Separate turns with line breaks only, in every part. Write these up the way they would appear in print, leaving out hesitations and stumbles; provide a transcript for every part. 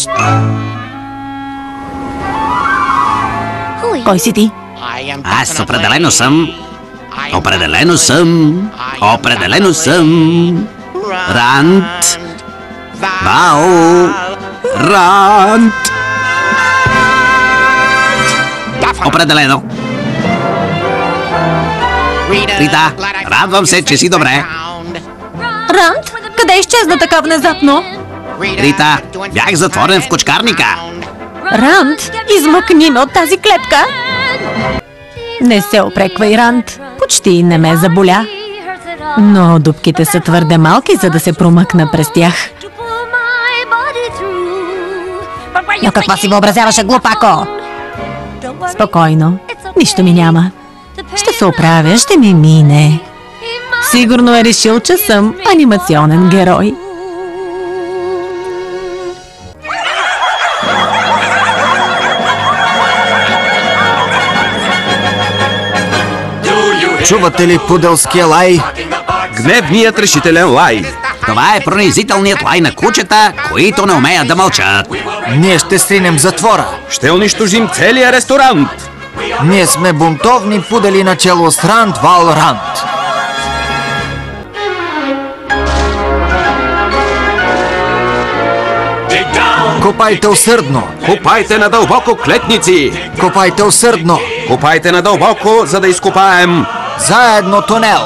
Пшт! Кой си ти?
Аз определено съм. Определено съм. Рант. Вал. Рант. Определено. Рита, радвам се, че си добре.
Рант? Къде изчезна така внезапно?
Рита, бях затворен в кочкарника.
Рант, измъкни ме от тази клетка. Не се опреквай, Рант. Почти не ме заболя. Но дупките са твърде малки, за да се промъкна през тях. Но какво си въобразяваше, глупако? Спокойно, нищо ми няма. Ще се оправя, ще ми мине. Сигурно е решил, че съм анимационен герой.
Чувате ли пуделския лай?
Гневният решителен лай.
Това е пронизителният лай на кучета, които не умеят да мълчат.
Ние ще сринем затвора.
Ще унищожим целия ресторант.
Ние сме бунтовни пудели начело с Рант Вал Рант. Копайте усърдно.
Копайте надълбоко, клетници.
Копайте усърдно.
Копайте надълбоко, за да изкопаем.
Заедно тунел.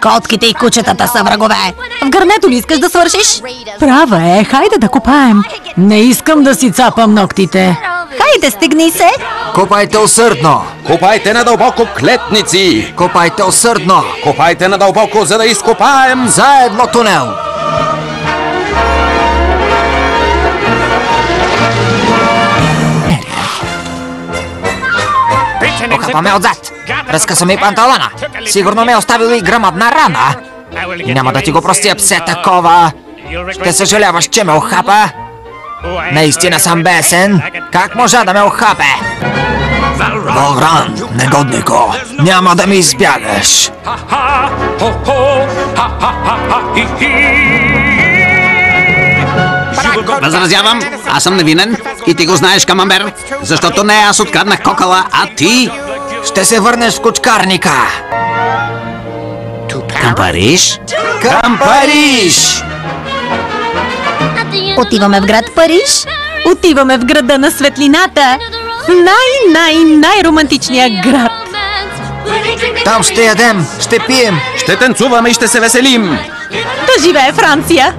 Котките и кучетата са врагове. В гърнето ли искаш да свършиш? Права е, хайде да копаем. Не искам да си цапам ногтите. Хайде, стегни се.
Копайте усърдно.
Копайте надълбоко, клетници.
Копайте усърдно.
Копайте надълбоко, за да изкопаем.
Заедно тунел. Охапаме отзад. Разкъса ми панталона. Сигурно ме е оставил и грамадна рана. Няма да ти го простя, псе такова. Ще съжаляваш, че ме охапа. Наистина съм бесен. Как можа да ме охапе? Валран, негоднико, няма да ми избягаш.
Възразявам, аз съм невинен и ти го знаеш, Камамбер, защото не аз откраднах кокала, а ти.
Ще се върнеш в кочкарника.
Към Париж?
Към Париж!
Отиваме в град Париж. Отиваме в града на светлината. Най-романтичния град.
Там ще ядем, ще пием.
Ще танцуваме и ще се веселим.
Да живее Франция!